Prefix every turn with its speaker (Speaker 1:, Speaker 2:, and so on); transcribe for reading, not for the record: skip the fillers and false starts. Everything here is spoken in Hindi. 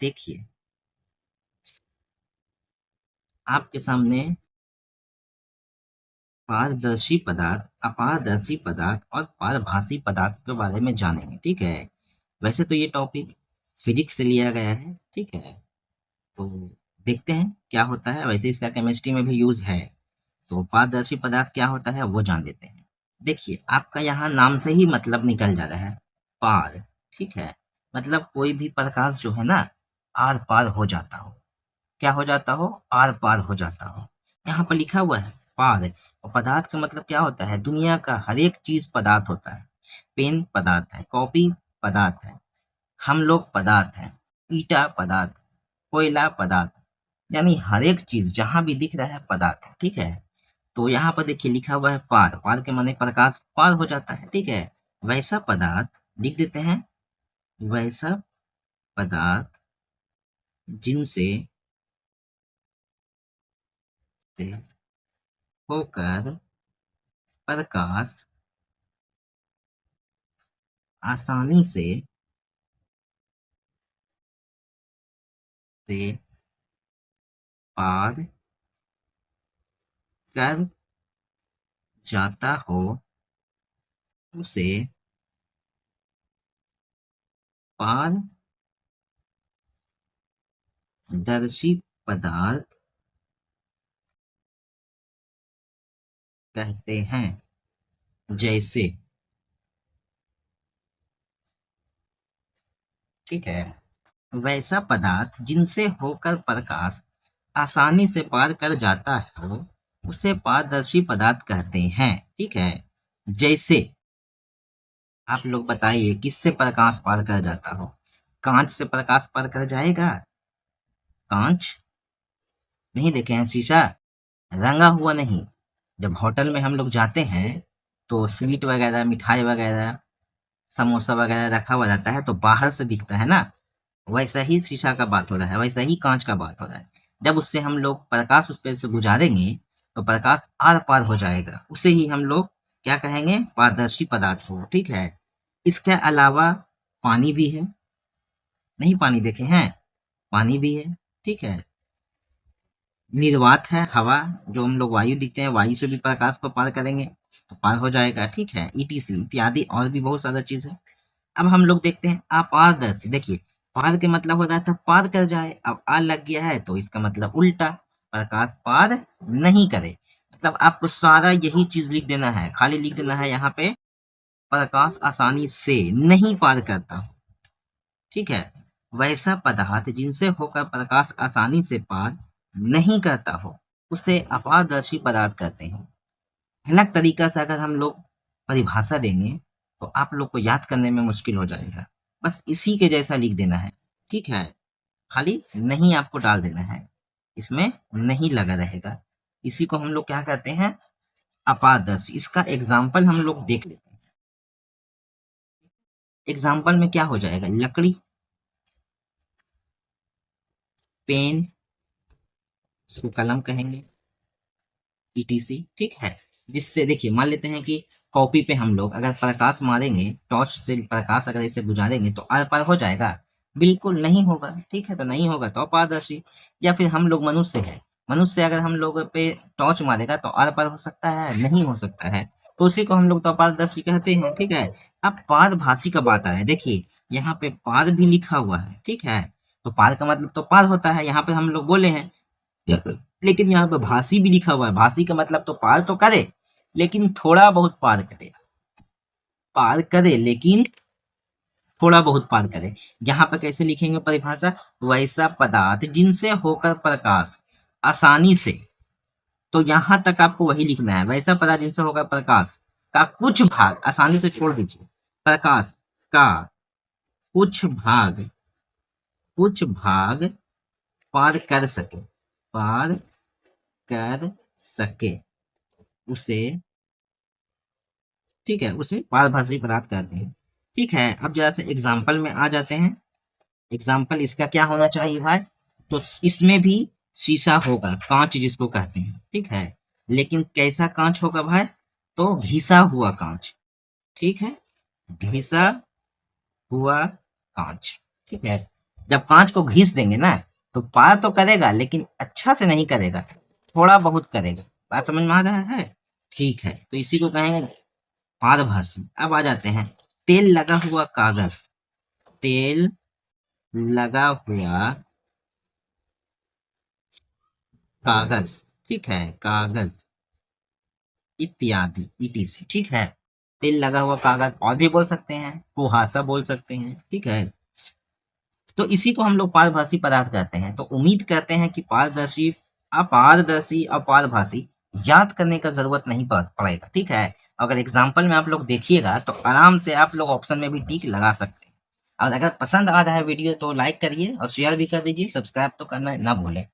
Speaker 1: देखिए आपके सामने पारदर्शी पदार्थ, अपारदर्शी पदार्थ और पारभासी पदार्थ के बारे में जानेंगे, ठीक है। वैसे तो ये टॉपिक फिजिक्स से लिया गया है, ठीक है। तो देखते हैं क्या होता है। वैसे इसका केमिस्ट्री में भी यूज है। तो पारदर्शी पदार्थ क्या होता है वो जान लेते हैं। देखिए आपका यहाँ नाम से ही मतलब निकल जा रहा है, पार, ठीक है। मतलब कोई भी प्रकाश जो है ना, आर पार हो जाता हो। क्या हो जाता हो? आर पार हो जाता हो। यहाँ पर लिखा हुआ है पार। और पदार्थ का मतलब क्या होता है? दुनिया का हर एक चीज पदार्थ होता है। पेन पदार्थ है, कॉपी पदार्थ है, हम लोग पदार्थ हैं, ईटा पदार्थ, कोयला पदार्थ, यानी हर एक चीज जहां भी दिख रहा है पदार्थ है, ठीक है। तो यहाँ पर देखिए लिखा हुआ है पार। पार के माने प्रकाश पार हो जाता है, ठीक है। वैसा पदार्थ लिख देते हैं, वैसा पदार्थ जिनसे से होकर प्रकाश आसानी से पार कर जाता हो, उसे पारदर्शी पदार्थ कहते हैं। जैसे, ठीक है, वैसा पदार्थ जिनसे होकर प्रकाश आसानी से पार कर जाता है उसे पारदर्शी पदार्थ कहते हैं, ठीक है। जैसे आप लोग बताइए किससे प्रकाश पार कर जाता हो? कांच से प्रकाश पार कर जाएगा? कांच नहीं देखे हैं शीशा, रंगा हुआ नहीं। जब होटल में हम लोग जाते हैं तो स्वीट वगैरह, मिठाई वगैरह, समोसा वगैरह रखा हुआ रहता है तो बाहर से दिखता है ना। वैसा ही शीशा का बात हो रहा है, वैसा ही कांच का बात हो रहा है। जब उससे हम लोग प्रकाश उस पर से गुजारेंगे तो प्रकाश आर पार हो जाएगा, उसे ही हम लोग क्या कहेंगे? पारदर्शी पदार्थ हो, ठीक है। इसके अलावा पानी भी है। नहीं पानी देखे हैं? पानी भी है, ठीक है। निर्वात है हवा, जो हम लोग वायु दिखते हैं, वायु से भी प्रकाश को पार करेंगे तो पार हो जाएगा, ठीक है। ईटीसी इत्यादि और भी बहुत सारा चीज है। अब हम लोग देखते हैं अपारदर्शी। देखिए पार के मतलब होता था पार कर जाए, अब आ लग गया है तो इसका मतलब उल्टा, प्रकाश पार नहीं करे। मतलब आपको सारा यही चीज लिख देना है, खाली लिख देना है यहाँ पे प्रकाश आसानी से नहीं पार करता, ठीक है। वैसा पदार्थ जिनसे होकर प्रकाश आसानी से पार नहीं करता हो उसे अपारदर्शी पदार्थ कहते हैं। अलग तरीका से अगर हम लोग परिभाषा देंगे तो आप लोग को याद करने में मुश्किल हो जाएगा। बस इसी के जैसा लिख देना है, ठीक है। खाली नहीं आपको डाल देना है, इसमें नहीं लगा रहेगा। इसी को हम लोग क्या कहते हैं? अपारदर्शी। इसका एग्जाम्पल हम लोग देख लेते हैं। एग्जाम्पल में क्या हो जाएगा? लकड़ी, पेन, इसको कलम कहेंगे, ईटीसी, ठीक है। जिससे देखिए मान लेते हैं कि कॉपी पे हम लोग अगर प्रकाश मारेंगे, टॉर्च से प्रकाश अगर इसे गुजारेंगे तो आर पार हो जाएगा? बिल्कुल नहीं होगा, ठीक है। तो नहीं होगा तो अपारदर्शी। या फिर हम लोग मनुष्य है, मनुष्य अगर हम लोग पे टॉर्च मारेगा तो आर पार हो सकता है? नहीं हो सकता है। तो उसी को हम लोग तो अपारदर्शी कहते हैं, ठीक है। अब पारभासी का बात आया, देखिए यहाँ पे पार भी लिखा हुआ है, ठीक है। तो पार का मतलब तो पार होता है, यहाँ पे हम लोग बोले हैं। लेकिन यहाँ पे भासी भी लिखा हुआ है। भासी का मतलब तो पार तो करे लेकिन थोड़ा बहुत पार करे, पार करे लेकिन थोड़ा बहुत पार करे। यहाँ पर कैसे लिखेंगे परिभाषा? वैसा पदार्थ जिनसे होकर प्रकाश आसानी से, तो यहाँ तक आपको वही लिखना है, वैसा पदार्थ जिनसे होकर प्रकाश का कुछ भाग, आसानी से छोड़ दीजिए, प्रकाश का कुछ भाग, कुछ भाग पार कर सके, पार कर सके, उसे, ठीक है, उसे पारभासी पदार्थ कहते हैं, ठीक है। अब जरा से एग्जाम्पल में आ जाते हैं। एग्जाम्पल इसका क्या होना चाहिए भाई? तो इसमें भी शीशा होगा, कांच जिसको कहते हैं, ठीक है। लेकिन कैसा कांच होगा भाई? तो घिसा हुआ कांच, ठीक है, घिसा हुआ कांच, ठीक है। जब कांच को घिस देंगे ना तो पार तो करेगा लेकिन अच्छा से नहीं करेगा, थोड़ा बहुत करेगा। बात समझ में आ रहा है? ठीक है, तो इसी को कहेंगे पारभासी। अब आ जाते हैं तेल लगा हुआ कागज। तेल लगा हुआ कागज, ठीक है, कागज इत्यादि ईटीसी, ठीक है। तेल लगा हुआ कागज और भी बोल सकते हैं, कुहासा बोल सकते हैं, ठीक है। तो इसी को हम लोग पारभासी पदार्थ कहते हैं। तो उम्मीद करते हैं कि पारदर्शी, अपारदर्शी, अपारभासी याद करने का जरूरत नहीं पड़ेगा, ठीक है। अगर एग्जाम्पल में आप लोग देखिएगा तो आराम से आप लोग ऑप्शन में भी टिक लगा सकते हैं। और अगर पसंद आ रहा है वीडियो तो लाइक करिए और शेयर भी कर दीजिए, सब्सक्राइब तो करना ना भूलें।